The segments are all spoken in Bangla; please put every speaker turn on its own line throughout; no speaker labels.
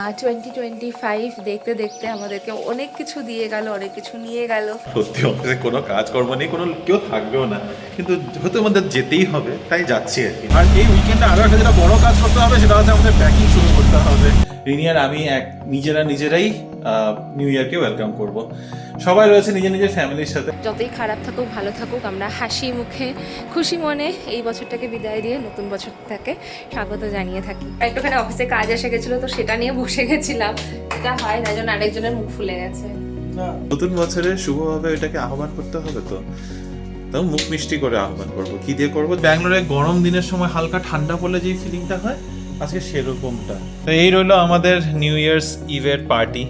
2025 দেখতে দেখতে আমাদেরকে অনেক কিছু দিয়ে গেল, অনেক কিছু নিয়ে গেল।
সত্যি অফিসে কোনো কাজকর্ম নেই, কোনো কেউ থাকবেও না, কিন্তু হয়তো আমাদের যেতেই হবে, তাই যাচ্ছি আর কি।
আর এই উইকেন্ডে আরো একটা যেটা বড় কাজ করতে হবে সেটা হচ্ছে আমাদের প্যাকিং শুরু করতে হবে।
রিনি আর আমি নিজেরাই নিউ ইয়ারকে ওয়েলকাম করব। সবাই রয়েছে নিজের নিজের ফ্যামিলির সাথে।
যতই খারাপ থাকুক ভালো থাকুক, আমরা হাসি মুখে খুশি মনে এই বছরটাকে বিদায় দিয়ে নতুন বছরটাকে স্বাগত জানিয়ে থাকি। একটুখানি অফিসে কাজ এসে গেছিলো, তো সেটা নিয়ে বসে গেছিলাম। এটা হয় না, যেন আরেকজনের মুখ ফুলে গেছে।
নতুন বছরের শুভভাবে এটাকে আহ্বান করতে হবে, তো তাও মুখ মিষ্টি করে আহ্বান করব। কি দিয়ে করব? ব্যাঙ্গালোরে গরম দিনের সময় হালকা ঠান্ডা পড়লে যে ফিলিংটা হয়, আজকে সেরকমটা। তো এই রইলো আমাদের নিউ ইয়ার্স ইভের পার্টি।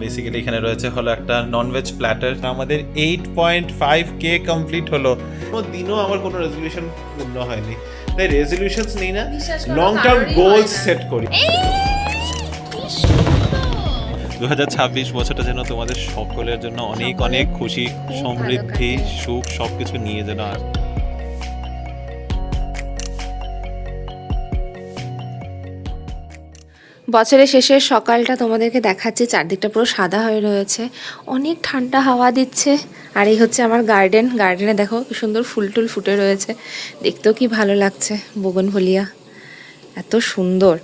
বেসিক্যালি এখানে রয়েছে হলো একটা ননভেজ প্ল্যাটার। আমাদের 8.5K কমপ্লিট হলো। কোনো দিনও আমার কোনো রেজলিউশন পূর্ণ হয়নি, তাই রেজলিউশনস নেই না, লং টার্ম গোলস সেট করি। 2026 বছরটা যেন তোমাদের সকলের জন্য অনেক অনেক খুশি, সমৃদ্ধি, সুখ সবকিছু নিয়ে যেন আসে।
বছরের শেষের সকালটা তোমাদেরকে দেখাচ্ছি। চারদিকটা পুরো সাদা হয়ে রয়েছে, অনেক ঠান্ডা হাওয়া দিচ্ছে। আর এই হচ্ছে আমার গার্ডেনে দেখো কি সুন্দর ফুল টুল ফুটে রয়েছে, দেখতেও কি ভালো লাগছে। বোগনভলিয়া এত সুন্দর।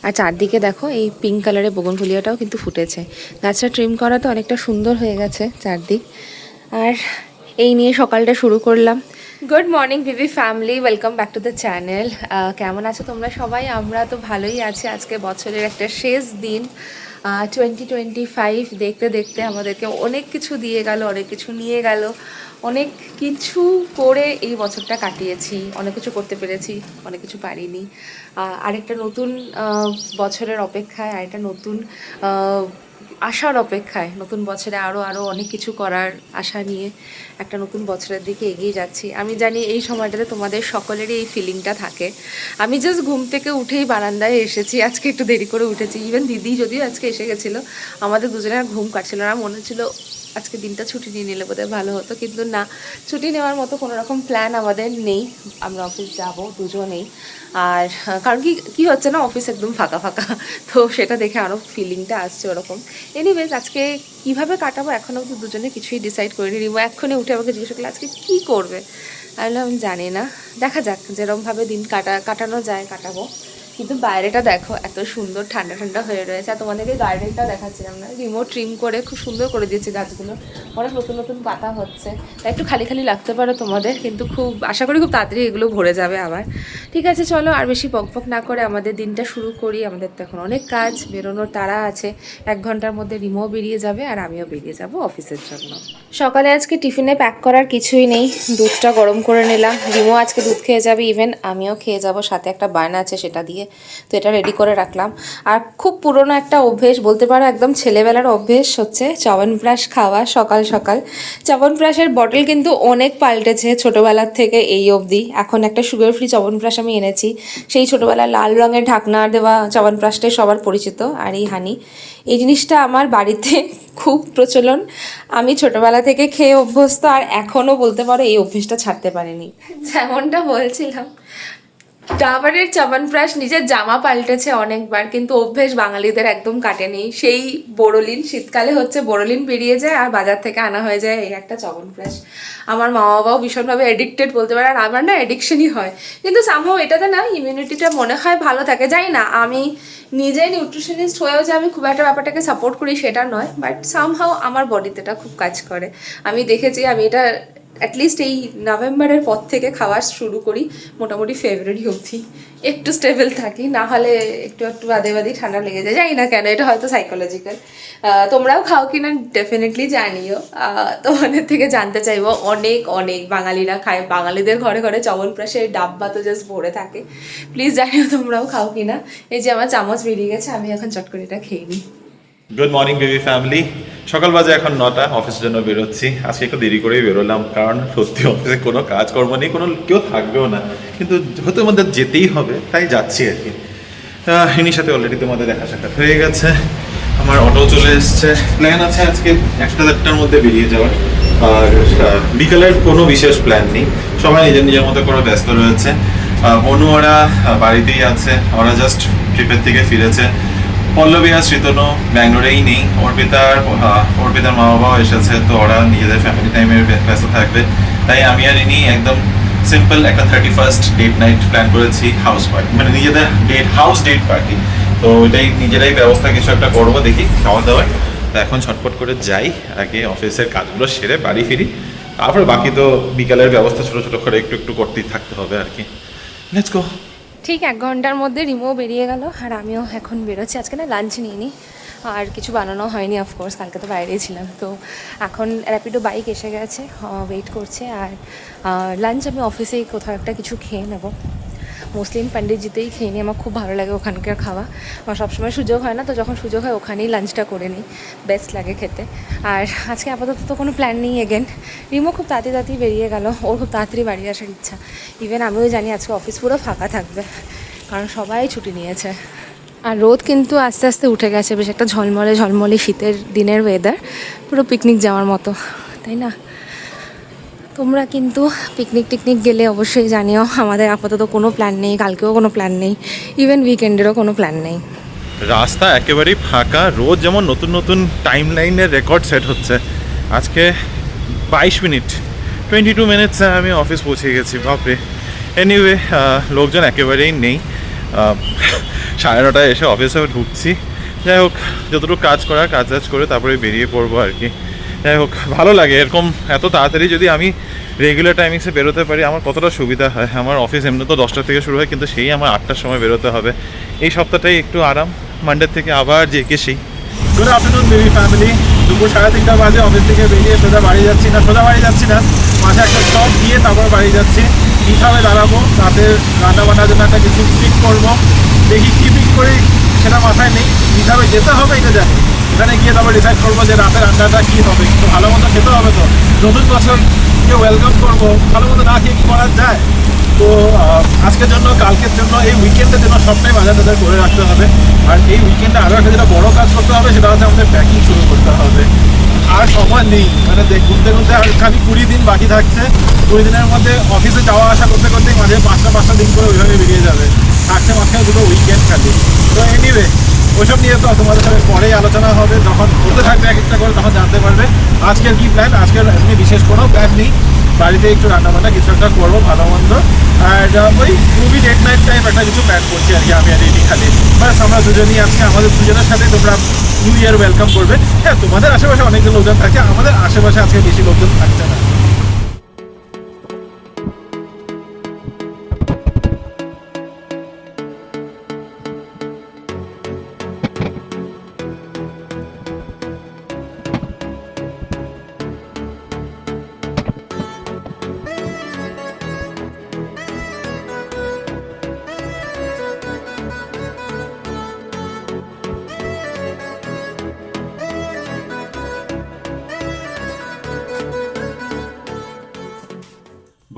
আর চারদিকে দেখো এই পিঙ্ক কালারের বোগনভলিয়াটাও কিন্তু ফুটেছে। গাছটা ট্রিম করা তো অনেকটা সুন্দর হয়ে গেছে চারদিক। আর এই নিয়ে সকালটা শুরু করলাম। গুড মর্নিং ভিভি family, welcome back to the channel. কেমন আছো তোমরা সবাই? আমরা তো ভালোই আছি। আজকে বছরের একটা শেষ দিন। 2025 দেখতে দেখতে আমাদেরকে অনেক কিছু দিয়ে গেল, অনেক কিছু নিয়ে গেল, অনেক কিছু করে এই বছরটা কাটিয়েছি। অনেক কিছু করতে পেরেছি, অনেক কিছু পারিনি। আরেকটা নতুন বছরের অপেক্ষায়, আরেকটা নতুন আশার অপেক্ষায়, নতুন বছরে আরও অনেক কিছু করার আশা নিয়ে একটা নতুন বছরের দিকে এগিয়ে যাচ্ছি। আমি জানি এই সময়টাতে তোমাদের সকলেরই এই ফিলিংটা থাকে। আমি জাস্ট ঘুম থেকে উঠেই বারান্দায় এসেছি, আজকে একটু দেরি করে উঠেছি। ইভেন দিদি যদিও আজকে এসে গেছিলো, আমাদের দুজনের ঘুম কাটছিল না। মনে হচ্ছিলো আজকে দিনটা ছুটি নিয়ে নিলে বোধহয় ভালো হতো, কিন্তু না, ছুটি নেওয়ার মতো কোনো রকম প্ল্যান আমাদের নেই। আমরা অফিস যাব দুজনেই। আর কারণ কি হচ্ছে না, অফিস একদম ফাঁকা ফাঁকা, তো সেটা দেখে আরও ফিলিংটা আসছে ওরকম। এনিওয়েজ, আজকে কীভাবে কাটাবো এখনও অবধি দুজনে কিছুই ডিসাইড করিনি। রিমো এক্ষুনি উঠে আমাকে জিজ্ঞেস করলে আজকে কী করবে। আমি জানি না, দেখা যাক, যেরকমভাবে দিন কাটানো যায় কাটাবো। কিন্তু বাইরেটা দেখো এত সুন্দর ঠান্ডা ঠান্ডা হয়ে রয়েছে। আর তোমাদেরকে গার্ডেনটা দেখাচ্ছিলাম না, রিমোট ট্রিম করে খুব সুন্দর করে দিয়েছে গাছগুলো, অনেক নতুন নতুন পাতা হচ্ছে। তাই একটু খালি খালি লাগতে পারো তোমাদের, কিন্তু খুব আশা করি খুব তাড়াতাড়ি এগুলো ভরে যাবে আবার। ঠিক আছে, চলো আর বেশি বকবক না করে আমাদের দিনটা শুরু করি। আমাদের তো এখন অনেক কাজ, বেরোনোর তাড়া আছে। 1 ঘন্টার মধ্যে রিমোও বেরিয়ে যাবে আর আমিও বেরিয়ে যাব অফিসের জন্য। সকালে আজকে টিফিনে প্যাক করার কিছুই নেই, দুধটা গরম করে নিলাম। রিমো আজকে দুধ খেয়ে যাবে, ইভেন আমিও খেয়ে যাব, সাথে একটা বান আছে সেটা দিয়ে, তো এটা রেডি করে রাখলাম। আর খুব পুরনো একটা অভ্যেস বলতে পারো, একদম ছেলেবেলার অভ্যেস হচ্ছে চ্যবনপ্রাশ খাওয়া সকাল সকাল। চ্যবনপ্রাশের বটল কিন্তু অনেক পাল্টেছে ছোটোবেলার থেকে এই অবধি। এখন একটা সুগার ফ্রি চ্যবনপ্রাশ আমি এনেছি, সেই ছোটোবেলার লাল রঙের ঢাকনা দেওয়া চ্যবনপ্রাশটাই সবার পরিচিত। আর এই হানি, এই জিনিসটা আমার বাড়িতে খুব প্রচলন। আমি ছোটোবেলা থেকে খেয়ে অভ্যস্ত, আর এখনও বলতে পারো এই অভ্যেসটা ছাড়তে পারিনি। যেমনটা বলছিলাম, ডাবরের চ্যবনপ্রাশ নিজের জামা পাল্টেছে অনেকবার, কিন্তু অভ্যেস বাঙালিদের একদম কাটেনি। সেই বোরোলিন, শীতকালে হচ্ছে বোরোলিন বেরিয়ে যায় আর বাজার থেকে আনা হয়ে যায় এই একটা চ্যবনপ্রাশ। আমার মা বাবাও ভীষণভাবে এডিক্টেড বলতে পারে, আর আমার না এডিকশনই হয়। কিন্তু সামহাও এটাতে না ইমিউনিটিটা মনে হয় ভালো থাকে, জানি না, আমি নিজেই নিউট্রিশনিস্ট হয়েও যে আমি খুব একটা ব্যাপারটাকে সাপোর্ট করি সেটা নয়, বাট সামহাও আমার বডিতে এটা খুব কাজ করে। আমি দেখেছি, আমি এটা অ্যাটলিস্ট এই নভেম্বরের পর থেকে খাওয়া শুরু করি, মোটামুটি ফেব্রুয়ারি অবধি একটু স্টেবল থাকি, না হলে একটু একটু বাদে ঠান্ডা লেগে যায়। জানি না কেন, এটা হয়তো সাইকোলজিক্যাল। তোমরাও খাও কি না ডেফিনেটলি জানিও, তোমাদের থেকে জানতে চাইবো। অনেক অনেক বাঙালিরা খায়, বাঙালিদের ঘরে ঘরে চ্যবনপ্রাশের ডাব্বা তো জাস্ট ভরে থাকে। প্লিজ জানিও তোমরাও খাও কি না। এই যে আমার চামচ বেরিয়ে গেছে, আমি এখন চট করে এটা খেয়ে নিই।
গুড মর্নিং বেবি ফ্যামিলি, সকাল বাজে এখন 9টা, অফিসের জন্য বেরোচ্ছি। আজকে একটু দেরি করেই বেরোলাম, কারণ সত্যি অফিসে কোনো কাজকর্ম নেই, কোনো কেউ থাকবেও না, কিন্তু হয়তো আমাদের যেতেই হবে, তাই যাচ্ছি আর কি। ইনির সাথে অলরেডি তোমাদের দেখা সাক্ষাৎ হয়ে গেছে, আমার অটো চলে এসছে। প্ল্যান আছে আজকে 1-1:30টার মধ্যে বেরিয়ে যাওয়ার, আর বিকেলের কোনো বিশেষ প্ল্যান নেই। সবাই নিজের নিজের মতো করে ব্যস্ত রয়েছে। অনু ওরা বাড়িতেই আছে, ওরা জাস্ট ট্রিপের থেকে ফিরেছে। পল্লবী আর শ্রীতনু ব্যাঙ্গালোরেই নেই, অর্পিতার মা বাবাও এসেছে, তো ওরা নিজেদের ফ্যামিলি টাইমের ব্যস্ত থাকবে। তাই আমি আর ইনি একদম সিম্পল একটা 31st ডেট নাইট প্ল্যান করেছি, হাউস পার্টি, মানে নিজেদের হাউস ডেট পার্টি। তো ওইটাই নিজেরাই ব্যবস্থা কিছু একটা করবো, দেখি খাওয়া দাওয়ার। তো এখন ছটপট করে যাই, আগে অফিসের কাজগুলো সেরে বাড়ি ফিরি, তারপরে বাকি তো বিকালের ব্যবস্থা ছোটো ছোটো করে একটু একটু করতেই থাকতে হবে আর কি। Let's go.
ঠিক 1 ঘন্টার মধ্যে রিমোও বেরিয়ে গেল, আর আমিও এখন বেরোচ্ছি। আজকে না লাঞ্চ নিইনি, আর কিছু বানানো হয়নি, অফকোর্স কালকে তো বাইরেই ছিলাম। তো এখন র্যাপিডো বাইক এসে গেছে, ওয়েট করছে। আর লাঞ্চ আমি অফিসেই কোথাও একটা কিছু খেয়ে নেবো, মুসলিম পণ্ডিতজিতেই খেয়ে নিই, আমার খুব ভালো লাগে ওখানকার খাওয়া। আমার সবসময় সুযোগ হয় না, তো যখন সুযোগ হয় ওখানেই লাঞ্চটা করে নিই, বেস্ট লাগে খেতে। আর আজকে আপাতত তো কোনো প্ল্যান নেই। এগেন রিমো খুব তাড়াতাড়ি বেরিয়ে গেল, ওর খুব তাড়াতাড়ি বাড়ি আসার ইচ্ছা। ইভেন আমিও জানি আজকে অফিস পুরো ফাঁকা থাকবে, কারণ সবাই ছুটি নিয়েছে। আর রোদ কিন্তু আস্তে আস্তে উঠে গেছে, বেশ একটা ঝলমলে শীতের দিনের ওয়েদার, পুরো পিকনিক যাওয়ার মতো, তাই না? তোমরা কিন্তু পিকনিক গেলে অবশ্যই জানিও। আমাদের আপাতত কোনো প্ল্যান নেই, কালকেও কোনো প্ল্যান নেই, ইভেন উইকেন্ডেরও কোনো প্ল্যান নেই।
রাস্তা একেবারেই ফাঁকা, রোজ যেমন নতুন নতুন টাইম লাইনের রেকর্ড সেট হচ্ছে। আজকে 22 মিনিট 22 মিনিটসে আমি অফিস পৌঁছে গেছি, বাপরে। এনিওয়ে, লোকজন একেবারেই নেই। 9:30 এসে অফিসে ঢুকছি। যাই হোক, যতটুকু কাজ করার কাজ করে তারপরে বেরিয়ে পড়বো আর কি। যাই হোক, ভালো লাগে এরকম এত তাড়াতাড়ি যদি আমি রেগুলার টাইমিংসে বেরোতে পারি, আমার কতটা সুবিধা হয়। আমার অফিস এমনি তো 10টা থেকে শুরু হয়, কিন্তু সেই আমার 8টার সময় বেরোতে হবে। এই সপ্তাহটাই একটু আরাম, মানডে থেকে আবার যে কে সেই।
Good afternoon baby family. দুপুর 3:30 বাজে অফিস থেকে বেরিয়ে সোজা বাড়ি যাচ্ছি না, মাঝে একটা স্টপ দিয়ে তারপর বাড়ি যাচ্ছি। কীভাবে দাঁড়াবো, রাতের রান্না বান্নার জন্য একটা কিছু পিক করবো, দেখি কী পিক করি সেটা মাথায় নেই। কীভাবে যেতে হবে এটা জানি, ওখানে গিয়ে তারপর ডিসাইড করবো যে রাতের রান্নাটা কী হবে। তো ভালো মতো খেতে হবে, তো নতুন বছরকে ওয়েলকাম করবো, ভালো মতো না খেয়ে কী করা যায়। তো আজকের জন্য, কালকের জন্য, এই উইকেন্ডের জন্য সবটাই বাজার টাজার করে রাখতে হবে। আর এই উইকেন্ডে আরও একটা যেটা বড় কাজ করতে হবে, সেটা হচ্ছে আমাদের প্যাকিং শুরু করতে হবে। আর সময় নেই, মানে ঘুরতে আর খালি 20 দিন বাকি থাকছে। 20 দিনের মধ্যে অফিসে যাওয়া আসা করতে করতেই মাঝে 5টা দিন করে ওইভাবে বেরিয়ে যাবে, থাকছে মাঝখানে দুটো উইকেন্ড খালি। তো এনিওয়ে, ওইসব নিয়ে তো তোমাদের সাথে পরেই আলোচনা হবে, যখন হতে থাকবে এক একটা করে তখন জানতে পারবে। আজকের কি প্ল্যান, আজকের এমনি বিশেষ কোনো প্ল্যান নেই, বাড়িতে একটু রান্নাবান্না কিছু একটা করবো ভালো মন্দ। আর ওই মুভি ডেট নাইট টাইপ একটা কিছু প্ল্যান করছি আর কি, আমি আর এটি খালি বাস। আমরা দুজনই আজকে, আমাদের দুজনের সাথে তোমরা নিউ ইয়ার ওয়েলকাম করবে। হ্যাঁ, তোমাদের আশেপাশে অনেকজন লোকজন থাকে, আমাদের আশেপাশে আজকে বেশি লোকজন থাকছে না।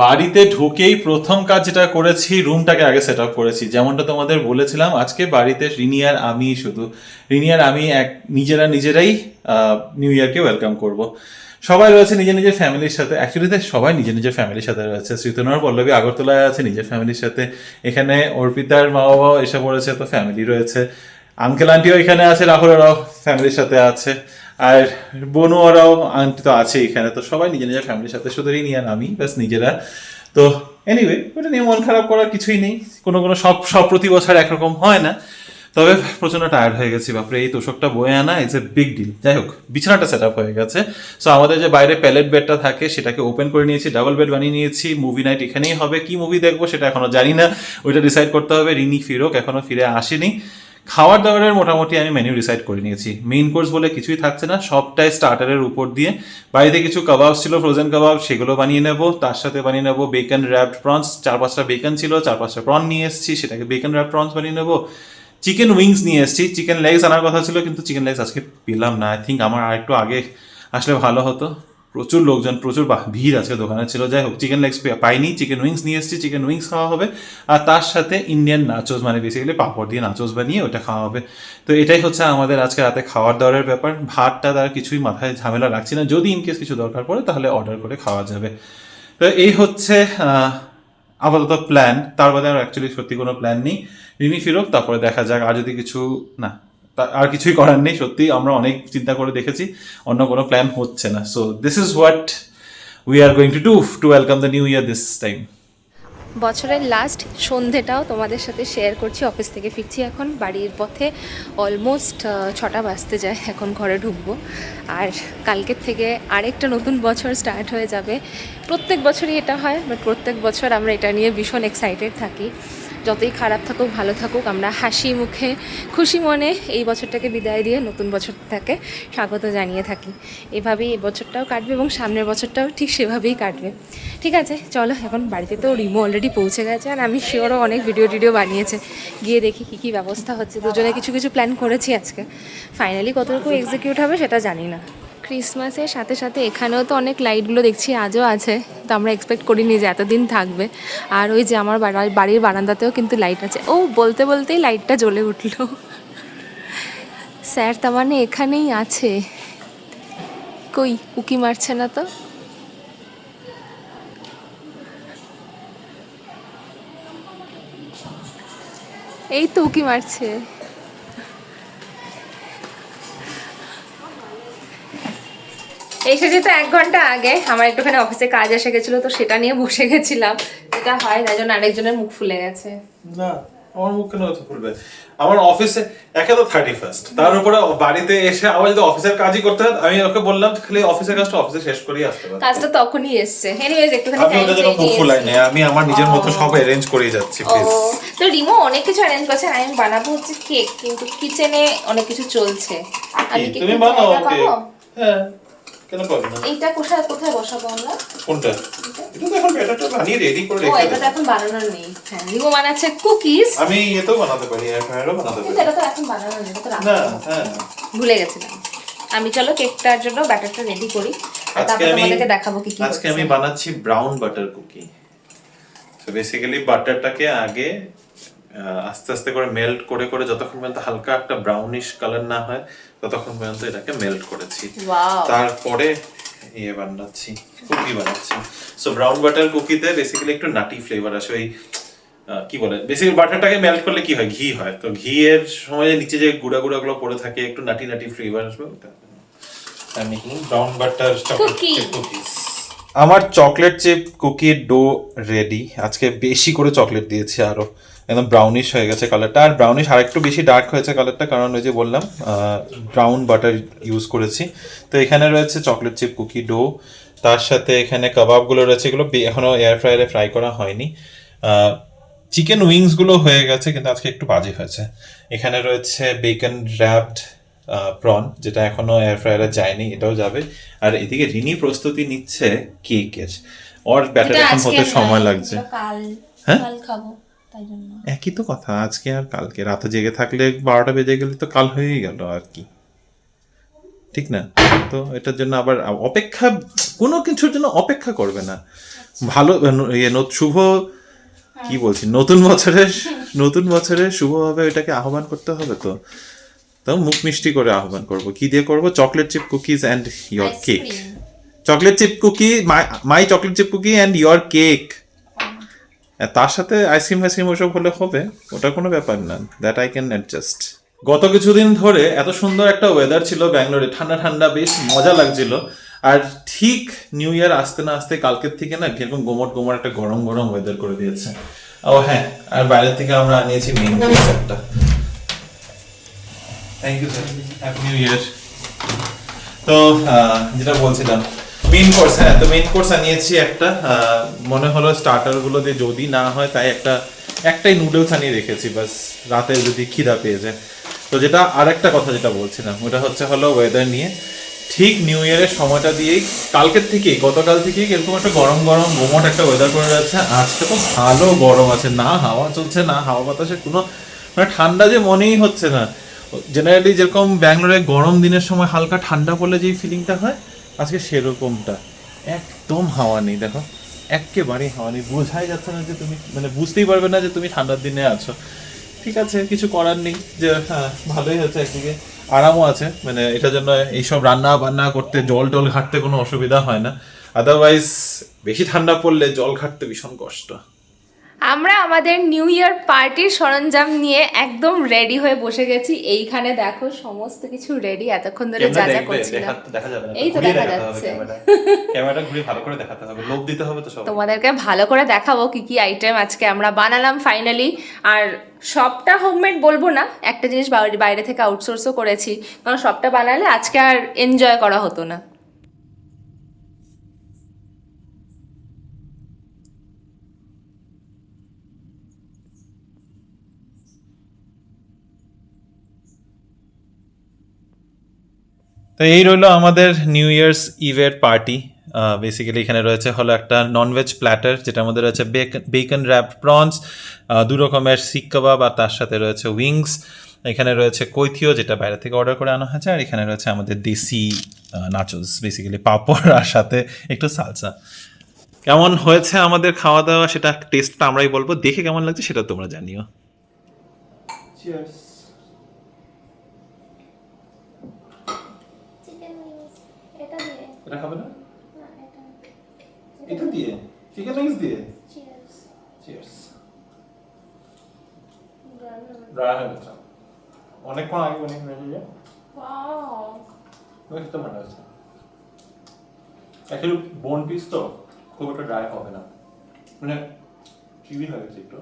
বাড়িতে ঢুকেই প্রথম কাজ যেটা করেছি, রুমটাকে আগে সেট আপ করেছি। যেমনটা তোমাদের বলেছিলাম, আজকে বাড়িতে রিনি আর আমি নিজেরাই নিউ ইয়ারকে ওয়েলকাম করব। সবাই রয়েছে নিজের নিজের ফ্যামিলির সাথে, অ্যাকচুয়ালি সবাই নিজের নিজের ফ্যামিলির সাথে রয়েছে। শ্রীতনুর পল্লবী আগরতলায় আছে নিজের ফ্যামিলির সাথে, এখানে অর্পিতার মা বাবাও এসে পড়েছে, তো ফ্যামিলি রয়েছে। আঙ্কেল আন্টিও এখানে আছে, রাহুল ওরাও ফ্যামিলির সাথে আছে, আর বনু ওরাও, আন্টি তো আছে এখানে। তো সবাই নিজের নিজের ফ্যামিলির সাথে, শুধু রিনি আর আমি ব্যাস নিজেরা। তো এনিওয়ে, ওটা নিয়ে মন খারাপ করার কিছুই নেই। কোনো সব প্রতি বছর একরকম হয় না। তবে প্রচণ্ড টায়ার্ড হয়ে গেছি, বাপরে। এই তোষকটা বয়ে আনা ইটস এ বিগ ডিল। যাই হোক, বিছানাটা সেট আপ হয়ে গেছে। সো আমাদের যে বাইরে প্যালেট বেডটা থাকে সেটাকে ওপেন করে নিয়েছি, ডাবল বেড বানিয়ে নিয়েছি। মুভি নাইট এখানেই হবে। কি মুভি দেখবো সেটা এখনো জানি না, ওইটা ডিসাইড করতে হবে। রিনি এখনো ফিরে আসেনি। খাওয়ার দাওয়ারের মোটামুটি আমি মেনু ডিসাইড করে নিয়েছি। মেইন কোর্স বলে কিছুই থাকছে না, সবটাই স্টার্টারের উপর দিয়ে। বাড়িতে কিছু কাবাব ছিল, ফ্রোজেন কাবাব, সেগুলো বানিয়ে নেবো। তার সাথে বানিয়ে নেবো বেকন র্যাপড প্রনস। 4-5টা বেকন ছিল, 4-5টা প্রন নিয়ে এসেছি, সেটাকে বেকন র্যাপড প্রনস বানিয়ে নেবো। চিকেন উইংস নিয়ে এসেছি, চিকেন লেগস আনার কথা ছিল, কিন্তু চিকেন লেগস আজকে পেলাম না। আই থিঙ্ক আমার আর একটু আগে আসলে ভালো হতো। প্রচুর লোকজন, প্রচুর ভিড় আজকে দোকানে ছিল। যাই হোক, চিকেন লেগস পাইনি, চিকেন উইংস নিয়ে এসেছি, চিকেন উইংস খাওয়া হবে। আর তার সাথে ইন্ডিয়ান নাচোস, মানে বেসিক্যালি পাঁপড় দিয়ে নাচোস বানিয়ে ওটা খাওয়া হবে। তো এটাই হচ্ছে আমাদের আজকে রাতে খাওয়ার দাওয়ারের ব্যাপার। ভাতটা তার কিছুই মাথায় ঝামেলা রাখছি না, যদি ইনকেস কিছু দরকার পড়ে তাহলে অর্ডার করে খাওয়া যাবে। তো এই হচ্ছে আপাতত প্ল্যান। তার বাদে আর অ্যাকচুয়ালি সত্যি কোনো প্ল্যান নেই। রিনি ফিরোক, তারপরে দেখা যাক। আর যদি কিছু না, আর কিছুই করার নেই, সত্যি আমরা অনেক চিন্তা করে দেখেছি, অন্য কোনো প্ল্যান হচ্ছে না। So this is what we are going to do to welcome the new year this time.
বছরের লাস্ট সন্ধেটাও তোমাদের সাথে শেয়ার করছি। অফিস থেকে ফিরছি এখন, বাড়ির পথে অলমোস্ট 6টা বাজতে যায়, এখন ঘরে ঢুকবো। আর কালকের থেকে আরেকটা নতুন বছর স্টার্ট হয়ে যাবে। প্রত্যেক বছরই এটা হয়, বাট প্রত্যেক বছর আমরা এটা নিয়ে ভীষণ এক্সাইটেড থাকি। যতই খারাপ থাকুক ভালো থাকুক, আমরা হাসি মুখে খুশি মনে এই বছরটাকে বিদায় দিয়ে নতুন বছরটাকে স্বাগত জানিয়ে থাকি। এভাবেই এই বছরটাও কাটবে এবং সামনের বছরটাও ঠিক সেভাবেই কাটবে। ঠিক আছে, চলো এখন বাড়িতে তো রিমো অলরেডি পৌঁছে গেছে, আর আমি শিওরও অনেক ভিডিও বানিয়েছে। গিয়ে দেখি কী কী ব্যবস্থা হচ্ছে। দুজনে কিছু কিছু প্ল্যান করেছি আজকে, ফাইনালি কতটুকু এক্সিকিউট হবে সেটা জানি না। ক্রিসমাসের সাথে সাথে এখানেও তো অনেক লাইটগুলো দেখছি আজও আছে, তো আমরা এক্সপেক্ট করিনি যে এতদিন থাকবে। আর ওই যে আমার বাড়ির বারান্দাতেও কিন্তু লাইট আছে। ও বলতে বলতেই লাইটটা জ্বলে উঠলো। স্যার তার মানে এখানেই আছে, কই উকি মারছে না তো? এই তো উকি মারছে। এসেছি তো 1 ঘন্টা আগে, আমার একটুখানি অফিসে কাজ এসে গেছিলো, তো সেটা নিয়ে বসে গেছিলাম। এটা হয়, তাই জন্য আরেকজনের মুখ ফুলে গেছে।
না, আমার মুখ কেন হতে খুলবে? আমার অফিসে একে তো 31st, তার উপরে বাড়িতে এসে আবার যদি অফিসের কাজই করতে হয়, আমি ওকে বললাম খালি অফিসের কাজটা অফিসে শেষ করেই আসতে পারবে।
কাজটা তখনই এসছে। এনিওয়েজ একটুখানি
আমি ওটা যেন মুখ ফুলাই না, আমি আমার নিজের মতো সব অ্যারেঞ্জ করে যাচ্ছি প্লিজ।
তো রিমো অনেক কিছু অ্যারেঞ্জ করছে, আমি বানাবো হচ্ছে কেক, কিন্তু কিচেনে অনেক কিছু চলছে। আমি কি
তুমি বানাও কেক? হ্যাঁ, কেন পারবে না?
এইটা কোথায় কোথায় বসাবো আমরা?
কোনটা? এটা তো এখন ব্যাটারটা বানিয়ে রেডি করে
ও
রেখে
এটা তো
দাও।
এখন বানানোর নেই। হ্যাঁ, রিমো বানাচ্ছে কুকিজ।
আমি এটাও বানাতে পারি, এয়ার ফ্রায়ারও বানাতে
কিন্তু
পারি।
এটা তো এখন বানানো নেই, এটা তো
না,
রাখতে
হ্যাঁ।
ভুলে গেছিলাম আমি। চলো কেকটার জন্য ব্যাটারটা রেডি করি, আর তারপর তোমাদেরকে দেখাবো কি কি হচ্ছে।
আজকে আমি বানাচ্ছি ব্রাউন বাটার কুকি। তো বেসিক্যালি বাটারটাকে আগে আস্তে আস্তে করে মেল্ট করে করে যতক্ষণ পর্যন্ত হালকা একটা ব্রাউনিশ কালার না হয় ততক্ষণ পর্যন্ত এটাকে মেল্ট করেছি।
ওয়াও।
তারপরে বানাচ্ছি কুকি বানাচ্ছি। সো ব্রাউন বাটার কুকিতে বেসিক্যালি একটু নাটি ফ্লেভার আসে। ওই কি বলে, বেসিক্যালি বাটারটাকে মেল্ট করলে কি হয়, ঘি হয়। তো ঘি এর সময় নিচে যে গুঁড়া গুলো পড়ে থাকে, একটু নাটি নাটি ফ্লেভার আসবে। ওটা আমি making brown butter chocolate chip cookies. আমার চকলেট চিপ কুকির ডো রেডি। আজকে বেশি করে চকলেট দিয়েছি, আরো একদম ব্রাউনিশ হয়ে গেছে কালারটা। আর ব্রাউনিশ আর একটু বেশি ডার্ক হয়েছে কালারটা, কারণ ওই যে বললাম ব্রাউন বাটার ইউজ করেছি। তো এখানে রয়েছে চকলেট চিপ কুকি ডো, তার সাথে এখানে কাবাবগুলো রয়েছে, এগুলো এখনো এয়ার ফ্রায়ারে ফ্রাই করা হয়নি। চিকেন উইংসগুলো হয়ে গেছে, কিন্তু আজকে একটু বাজে হয়েছে। এখানে রয়েছে বেকন র্যাপড প্রন, যেটা এখনো এয়ার ফ্রায়ারে যায়নি, এটাও যাবে। আর এদিকে রিনি প্রস্তুতি নিচ্ছে কেকের। ওর ব্যাটার এখন হতে সময় লাগছে। হ্যাঁ, একই তো কথা, আজকে আর কালকে। রাতে জেগে থাকলে 12টা বেজে গেলে তো কাল হয়েই গেল আর কি, ঠিক না? তো এটার জন্য আবার অপেক্ষা, কোনো কিছুর জন্য অপেক্ষা করবে না। ভালো শুভ কি বলছি, নতুন বছরের শুভভাবে এটাকে আহ্বান করতে হবে। তো মুখ মিষ্টি করে আহ্বান করব। কি দিয়ে করব? Chocolate chip cookies and your cake. Chocolate chip cookie, my chocolate chip cookie and your cake. তার সাথে আইসক্রিম ওসব হলে হবে, ওটা কোনো ব্যাপার না, দ্যাট আই ক্যান অ্যাডজাস্ট। গত কিছুদিন ধরে এত সুন্দর একটা ওয়েদার ছিল ব্যাঙ্গালোরে, ঠান্ডা ঠান্ডা, বেশ মজা লাগছিল। আর ঠিক নিউ ইয়ার আসতে না আসতে কালকের থেকে না কিরকম গোমট একটা গরম ওয়েদার করে দিয়েছে। ও হ্যাঁ, আর বাইরের থেকে আমরা আনিয়েছি মেইন কোর্স একটা। Thank you sir, happy new year. তো যেটা বলছিলাম, মেইন কোর্স, হ্যাঁ, তো মেইন কোর্স আনিয়েছি একটা। মনে হলো স্টার্টার গুলো দিয়ে যদি না হয়, তাই একটাই নুডলস আনিয়ে রেখেছি, বাস রাতে যদি খিদা পেয়ে যায়। তো যেটা আর একটা কথা যেটা বলছিলাম, ওটা হলো ওয়েদার নিয়ে। ঠিক নিউ ইয়ারের সময়টা দিয়েই গতকাল থেকেই এরকম একটা গরম গোমট একটা ওয়েদার করে যাচ্ছে। আজকে তো ভালো গরম আছে, না হাওয়া চলছে, না হাওয়া বাতাসে কোনো, মানে ঠান্ডা যে মনেই হচ্ছে না। জেনারেলি যেরকম ব্যাঙ্গালোরে গরম দিনের সময় হালকা ঠান্ডা পড়লে যেই ফিলিংটা হয়, আজকে সেরকমটা একদম হাওয়া নেই। দেখো, একেবারেই হাওয়া নেই, বোঝাই যাচ্ছে না যে তুমি, মানে বুঝতেই পারবে না যে তুমি ঠান্ডার দিনে আছো। ঠিক আছে, কিছু করার নেই, যে হ্যাঁ ভালোই হচ্ছে, একদিকে আরামও আছে। মানে এটার জন্য এইসব রান্না বান্না করতে জল ঘাটতে কোনো অসুবিধা হয় না। আদারওয়াইজ বেশি ঠান্ডা পড়লে জল ঘাটতে ভীষণ কষ্ট।
আমরা আমাদের নিউ ইয়ার পার্টির সরঞ্জাম নিয়ে একদম রেডি হয়ে বসে গেছি। এইখানে দেখো সমস্ত কিছু রেডি, এতক্ষণ ধরে যা যা করছিলাম
দেখা যাবে না,
এই তো
ঘুরিয়ে
দেখা
দেখাতে হবে
যাচ্ছে।
ক্যামেরাটা ঘুরিয়ে ভালো করে দেখাতে হবে, লোভ দিতে হবে তো সব।
তোমাদেরকে ভালো করে দেখাবো কি কি আইটেম আজকে আমরা বানালাম ফাইনালি। আর সবটা হোমমেড বলবো না, একটা জিনিস বাইরে থেকে আউটসোর্সও করেছি, কারণ সবটা বানালে আজকে আর এনজয় করা হতো না।
তো এই রইলো আমাদের নিউ ইয়ার্স ইভের পার্টি। বেসিক্যালি এখানে রয়েছে হলো একটা ননভেজ প্ল্যাটার, যেটার মধ্যে রয়েছে বেকন র্যাপড প্রনস, 2 রকমের শিক কাবাব, আর তার সাথে রয়েছে উইংস। এখানে রয়েছে কৈথিও, যেটা বাইরে থেকে অর্ডার করে আনা হয়েছে, আর এখানে রয়েছে আমাদের দেশি নাচোস, বেসিক্যালি পাঁপড় আর সাথে একটু সালসা। কেমন হয়েছে আমাদের খাওয়া দাওয়া সেটা টেস্টটা আমরাই বলবো, দেখে কেমন লাগছে সেটা তোমরা জানিও।
চিয়ার্স। এটা খাবে না? এটা দিয়ে চিকেন উইংস দিয়ে চিয়ার্স। ড্রাই হয়ে গেছে অনেকক্ষণ আগে বানিয়ে ফেলেছি। খেতে মনে হচ্ছে অ্যাকচুয়ালি বোন পিস তো খুব একটা ড্রাই হবে না, মানে চিবি হয়ে গেছে একটু।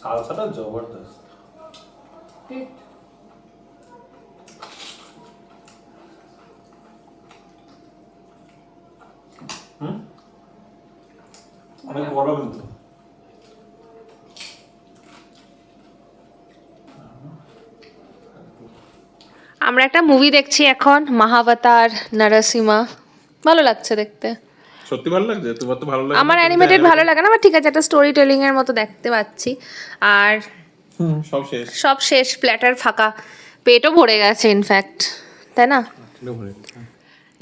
সালসাটা জবরদস্ত। অনেক বড় কিন্তু।
আমরা একটা মুভি দেখছি এখন, মহাবতার নরসিমা। ভালো লাগছে দেখতে।
সত্যি ভালো লাগছে? তোমার তো ভালো লাগে।
আমার অ্যানিমেটেড ভালো লাগে না, আমার ঠিক আছে, একটা স্টোরি টেলিং এর মতো দেখতে পাচ্ছি। আর
সব শেষ।
সব শেষ, প্ল্যাটার ফাঁকা, পেটও ভরে গেছে ইনফ্যাক্ট, তাই না?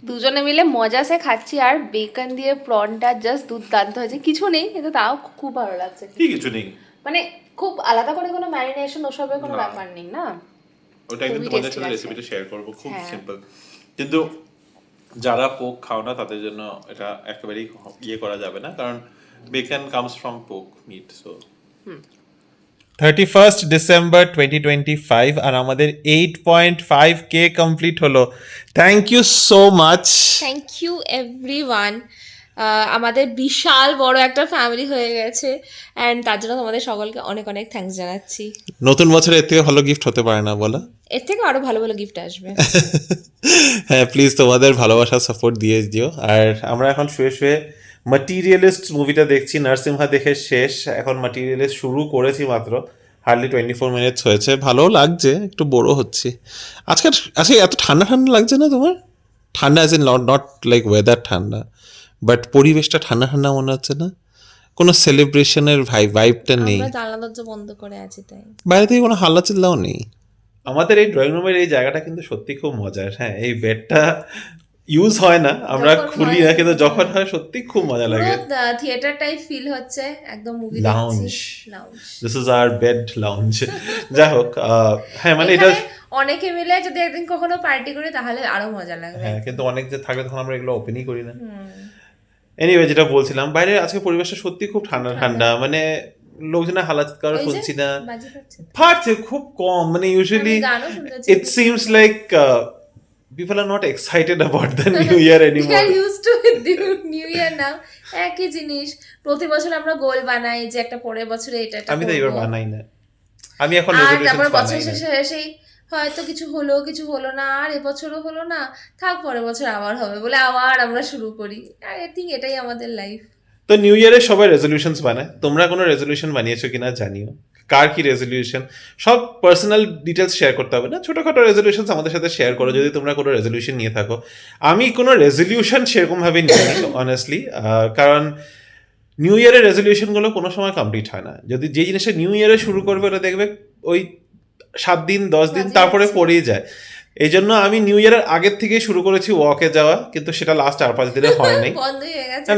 দুজনে মিলে মজাসে খাচ্ছি, আর বেকন দিয়ে প্রনটা জাস্ট দুর্দান্ত হয়েছে। কিছু নেই কিন্তু তাও খুব ভালো লাগছে।
কি কিছু নেই,
মানে খুব আলাদা করে কোনো ম্যারিনেশন ওসবের কোনো ব্যাপার নেই না।
ওটা একদিন তোমাদের সাথে রেসিপিটা শেয়ার করবো, খুব সিম্পল। কিন্তু যারা পোক খাও না তাদের জন্য এটা একেবারেই ইয়ে করা যাবে না, কারণ bacon comes from pork meat. So 31st December 2025 আর আমাদের 8.5K কমপ্লিট হলো। Thank you so much.
Thank you everyone. আমাদের বিশাল বড় একটা ফ্যামিলি হয়ে গেছে, অ্যান্ড তার জন্য তোমাদের সকলকে অনেক অনেক থ্যাঙ্কস জানাচ্ছি।
নতুন বছরে এর থেকে ভালো গিফট হতে পারে না বলো?
এর থেকে আরো ভালো ভালো গিফট আসবে।
হ্যাঁ, প্লিজ তোমাদের ভালোবাসা সাপোর্ট দিয়ে দিও। আর আমরা এখন শুয়ে শুয়ে ম্যাটেরিয়ালিস্ট মুভিটা দেখছি। নরসিংহা দেখে শেষ, এখন ম্যাটেরিয়ালিস্ট শুরু করেছি মাত্র, হার্ডলি 24 মিনিটস হয়েছে। ভালোও লাগছে, একটু বড় হচ্ছে। আজকে আজকে এত ঠান্ডা ঠান্ডা লাগছে না তোমার? ঠান্ডা as in not like weather ঠান্ডা, বাট পরিবেশটা ঠান্ডা ঠান্ডা মনে হচ্ছে না? কোনো সেলিব্রেশনের ভাইবটা নেই,
আমরা জানলা দরজা বন্ধ করে আছি তাই।
বাইরে থেকে কোনো হাল্লা চিল্লাও নেই। আমাদের এই ড্রয়িং রুমের এই জায়গাটা কিন্তু সত্যি খুব মজার। হ্যাঁ, এই বেডটা ইউজ হয় না, আমরা খুলি না, কিন্তু যখন হয় সত্যি খুব মজা লাগে।
থিয়েটার টাইপ ফিল হচ্ছে, একদম movie
lounge,
lounge.
This is our bed lounge. যাই হোক, হ্যাঁ মানে এটা
অনেকে মিলে যদি একদিন কখনো পার্টি করি তাহলে আরো মজা লাগবে।
হ্যাঁ, কিন্তু অনেক যে থাকলে তখন আমরা এগুলো ওপেনই করি না। এনিওয়ে, যেটা বলছিলাম, বাইরে আজকে পরিবেশটা সত্যি খুব ঠান্ডা ঠান্ডা, মানে লোকজনের হালাত কারো শুনছি না, ফাটছে খুব কম। মানে usually it seems like people are not excited about the new year anymore.
We are used to new year now. একই জিনিস প্রতি বছর আমরা গোল বানাই যে একটা পরের বছরে এটা
আমি তো এবার বানাই না, আমি এখন
আর
রেজলিউশন
তারপর
বানাই
বছর
না।
শেষে এসেই হয়তো কিছু হলো না, আর এবছরও হলো না, থাক পরের বছর আবার হবে বলে আবার আমরা শুরু করি। আই থিঙ্ক এটাই আমাদের লাইফ।
তো নিউ ইয়ারে সবাই রেজলিউশনস বানায়, তোমরা কোনো রেজলিউশন বানিয়েছো কিনা জানিও। কার কি রেজলিউশন, সব পার্সোনাল ডিটেলস শেয়ার করতে হবে না, ছোটোখাটো রেজলিউশনস আমাদের সাথে শেয়ার করো যদি তোমরা কোনো রেজলিউশন নিয়ে থাকো। আমি কোনো রেজলিউশন সেরকমভাবে নিই অনেস্টলি, কারণ নিউ ইয়ারের রেজলিউশনগুলো কোনো সময় কমপ্লিট হয় না। যদি যে জিনিসটা নিউ ইয়ারে শুরু করবে ওটা দেখবে ওই 7 দিন 10 দিন তারপরে পড়েই যায়। এই জন্য আমি নিউ ইয়ারের আগের থেকেই শুরু করেছি ওয়াকে যাওয়া, কিন্তু সেটা লাস্ট 4-5 দিনে হয়নি।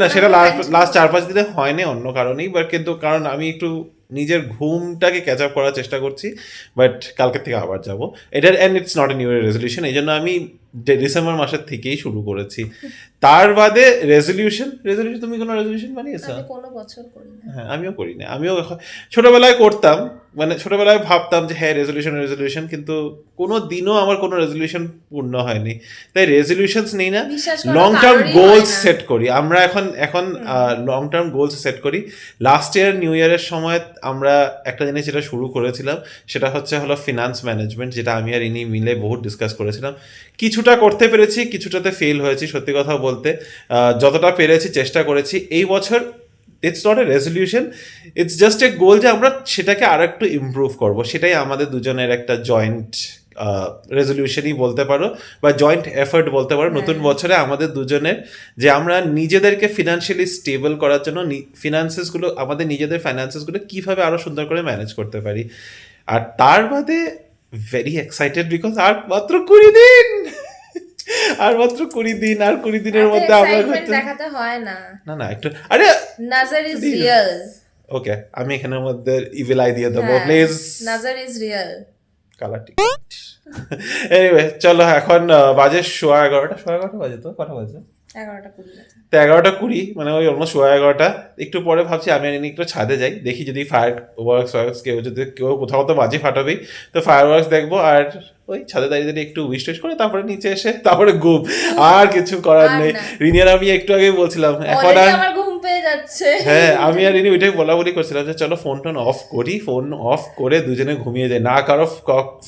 না, সেটা লাস্ট 4-5 দিনে হয়নি অন্য কারণেই, বাট কিন্তু কারণ আমি একটু নিজের ঘুমটাকে ক্যাচ আপ করার চেষ্টা করছি। বাট কালকে থেকে আবার যাব এটার, and it's not a new year resolution. এই জন্য আমি ডিসেম্বর মাসের থেকেই শুরু করেছি। তার বাদে রেজলিউশন তুমি কোনো রেজলিউশন বানিয়েছো?
আমি কোনো বছর করি না।
হ্যাঁ, আমিও করি না। আমিও ছোটবেলায় করতাম, মানে ছোটবেলায় ভাবতাম যে হ্যাঁ রেজলিউশন, কিন্তু কোনো দিনও আমার কোনো রেজলিউশন পূর্ণ হয়নি। তাই রেজলিউশনস নেই না,
বিশ্বাস করো,
লং টার্ম
কারোরই
গোলস
হয় না।
সেট করি আমরা। এখন লং টার্ম গোলস সেট করি। লাস্ট ইয়ার নিউ ইয়ারের সময় আমরা একটা জিনিস যেটা শুরু করেছিলাম সেটা হলো ফিনান্স ম্যানেজমেন্ট, যেটা আমি আর ইনি মিলে বহুত ডিসকাস করেছিলাম। কিছুটা করতে পেরেছি, কিছুটাতে ফেল হয়েছি। সত্যি কথা বলতে যতটা পেরেছি চেষ্টা করেছি। এই বছর it's not a resolution, it's just a goal যে আমরা সেটাকে আর একটু ইমপ্রুভ করবো। সেটাই আমাদের দুজনের একটা জয়েন্ট রেজলিউশনই বলতে পারো, বা জয়েন্ট এফার্ট বলতে পারো নতুন বছরে আমাদের দুজনের, যে আমরা নিজেদেরকে ফিনান্সিয়ালি স্টেবল করার জন্য আমাদের নিজেদের ফাইন্যান্সেসগুলো কীভাবে আরও সুন্দর করে ম্যানেজ করতে পারি। আর তার বাদে ভেরি এক্সাইটেড বিকজ আর মাত্র 20 দিন, আর মাত্র 20 দিন, আর 20 দিনের মধ্যে আমরা
দেখাতে হয় না।
না একটু আরে
নাজার ইজ রিয়েল।
ওকে, আমি এখানের মধ্যে ইভিল আই দিয়ে দেবো please.
Nazar is real.
Colour ঠিক। এনিওয়ে চলো, এখন বাজে 11:15 বাজে। তো কটা বাজে? 11:20, মানে ওই অলমোস্ট 11:15। একটু পরে ভাবছি আমি একটু ছাদে যাই, দেখি যদি ফায়ার ওয়ার্কস কেউ কোথাও তো বাজি ফাটাবেই, তো ফায়ার ওয়ার্কস দেখবো। আর ওই ছাদে দাঁড়িয়ে একটু উইশ টিশ করে তারপরে নিচে এসে তারপরে ঘুম। আর কিছু করার নেই। রিনিয়ার আমি একটু আগেই বলছিলাম এখন আর
আমার ঘুম পেয়ে যাচ্ছে।
হ্যাঁ, আমি আর রিনি ওইটাই বলাবলি করছিলাম যে চলো ফোন অফ করি, ফোন অফ করে দুজনে ঘুমিয়ে যাই। না কারো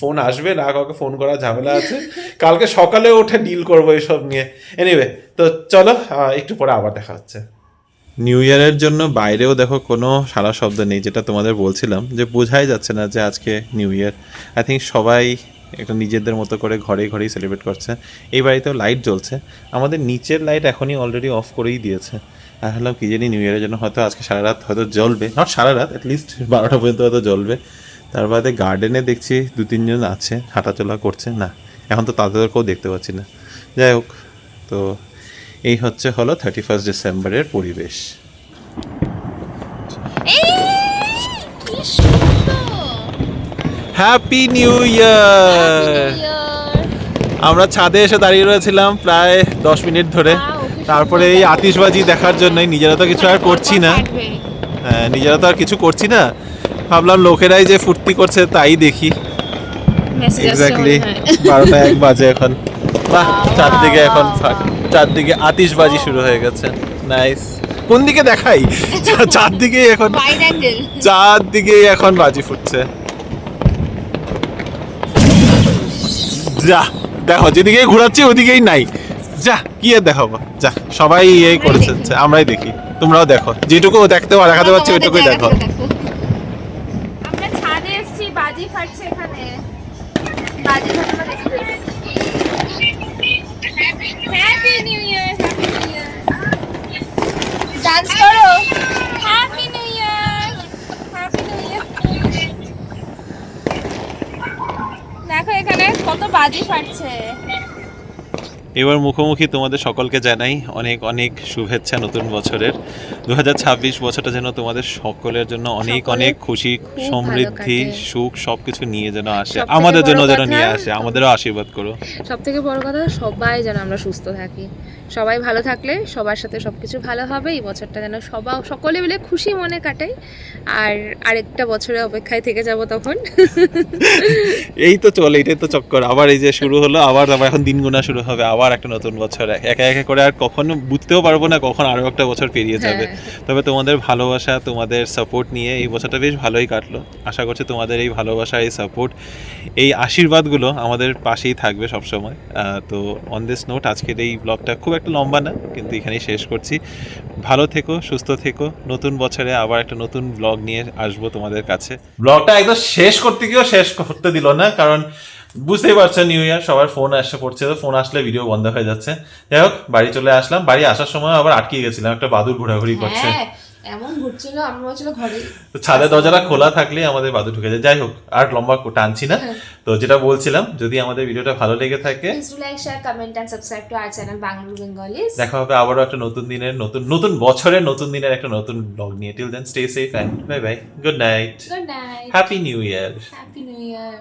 ফোন আসবে, না কাউকে ফোন করা ঝামেলা আছে, কালকে সকালে উঠে ডিল করবো এসব নিয়ে। এনিওয়ে তো চলো, একটু পরে আবার দেখা হচ্ছে। নিউ ইয়ারের জন্য বাইরেও দেখো কোনো সারা শব্দ নেই, যেটা তোমাদের বলছিলাম যে বোঝাই যাচ্ছে না যে আজকে নিউ ইয়ার। আই থিঙ্ক সবাই একটা নিজেদের মতো করে ঘরেই সেলিব্রেট করছে। এই বাড়িতেও লাইট জ্বলছে, আমাদের নিচের লাইট এখনই অলরেডি অফ করেই দিয়েছে। আর হলাম কি জানি নিউ ইয়ারের জন্য হয়তো আজকে সারা রাত হয়তো জ্বলবে, নট সারা রাত, অ্যাটলিস্ট 12টা পর্যন্ত হয়তো জ্বলবে। তার বাদে গার্ডেনে দেখছি 2-3 জন আছে, হাঁটাচলা করছে। না, এখন তো তাদেরকেও দেখতে পাচ্ছি না। যাই হোক, তো এই হলো 31 ডিসেম্বরের পরিবেশ। হ্যাপি নিউ ইয়ার। আমরা ছাদে এসে দাঁড়িয়ে রয়েছিলাম প্রায় 10 মিনিট ধরে, তারপরে এই আতিশবাজি দেখার জন্যই। নিজেরা তো কিছু আর করছি না, হ্যাঁ নিজেরা তো আর কিছু করছি না, ভাবলাম লোকেরাই যে ফুর্তি করছে তাই দেখি। এক্স্যাক্টলি 12:01 বাজে এখন। বাহ, চারদিকে আতিশবাজি শুরু হয়ে গেছে। নাইস। কোন দিকে দেখাই? চারদিকেই এখন বাজি ফুটছে। যা দেখো, যেদিকে ঘোরাচ্ছি ওদিকেই নাই। যা কি আর দেখাবো, যা সবাই এই করেছে, আমরাই দেখি, তোমরাও দেখো, যেটুকু দেখাতে পারছি ওইটুকুই দেখো।
আমরা ছাদে এসেছি, বাজি ফাটছে এখানে, বাজি ফাটানো দেখতে এসেছি। Happy new year, happy new year. Dance করো, happy new year, happy new year. দেখো এখানে কত বাজি ফাটছে।
এবার মুখোমুখি তোমাদের সকলকে জানাই অনেক অনেক শুভেচ্ছা নতুন বছরের। 2026 বছরটা যেন তোমাদের সকলের জন্য অনেক অনেক খুশি, সমৃদ্ধি, সুখ সবকিছু নিয়ে যেন আসে, আমাদের জন্য যেন নিয়ে আসে। আমাদেরও আশীর্বাদ করো।
সব থেকে বড় কথা, সবাই যেন আমরা সুস্থ থাকি। সবাই ভালো থাকলে সবার সাথে সবকিছু ভালো হবে। এই বছরটা যেন সকলে মিলে খুশি মনে কাটাই, আর আরেকটা বছরের অপেক্ষায় থেকে যাব তখন।
এই তো চলে, এটাই তো চক্কর। আবার এই যে শুরু হলো, আবার এখন দিন গোনা শুরু হবে, আবার একটা নতুন বছর। একে একে করে আর কখনো বুঝতেও পারবো না কখন আরো একটা বছর পেরিয়ে যাবে। তবে তোমাদের ভালোবাসা, তোমাদের সাপোর্ট নিয়ে এই বছরটা বেশ ভালোই কাটলো। আশা করছি তোমাদের এই ভালোবাসা, এই সাপোর্ট, এই আশীর্বাদগুলো আমাদের পাশেই থাকবে সবসময়। তো অন দিস নোট আজকের এই ব্লগটা খুব একটা লম্বা না, কিন্তু এখানেই শেষ করছি। ভালো থেকো, সুস্থ থেকো। নতুন বছরে আবার একটা নতুন ব্লগ নিয়ে আসবো তোমাদের কাছে। ব্লগটা একদম শেষ করতে গিয়েও শেষ করতে দিল না, কারণ বুঝতেই পারছো নিউ ইয়ার, সবার ফোন এসে পড়ছে, তো ফোন আসলে ভিডিও বন্ধ হয়ে যাচ্ছে। যাই হোক, বাড়ি চলে আসলাম। বাড়ি আসার সময় আবার আটকে গেছিলাম, একটা বাদুর ঘোরাঘুরি করছে,
এমন ঘুরছিল, আমরা বলছিল ঘরে।
তো ছাদের দরজাটা খোলা থাকলে আমাদের বাদুর ঢুকে যায়। যাই হোক, আর লম্বা টানছি না। তো যেটা বলছিলাম, যদি আমাদের ভিডিওটা ভালো লেগে থাকে,
please like, share, comment and subscribe to our channel Bangla Bengalis.
দেখা হবে আবারও একটা নতুন দিনের নতুন বছরের নতুন দিনের একটা নতুন ব্লগ নিয়ে। Till then stay safe and bye bye, good night,
good night,
happy new year,
happy new year.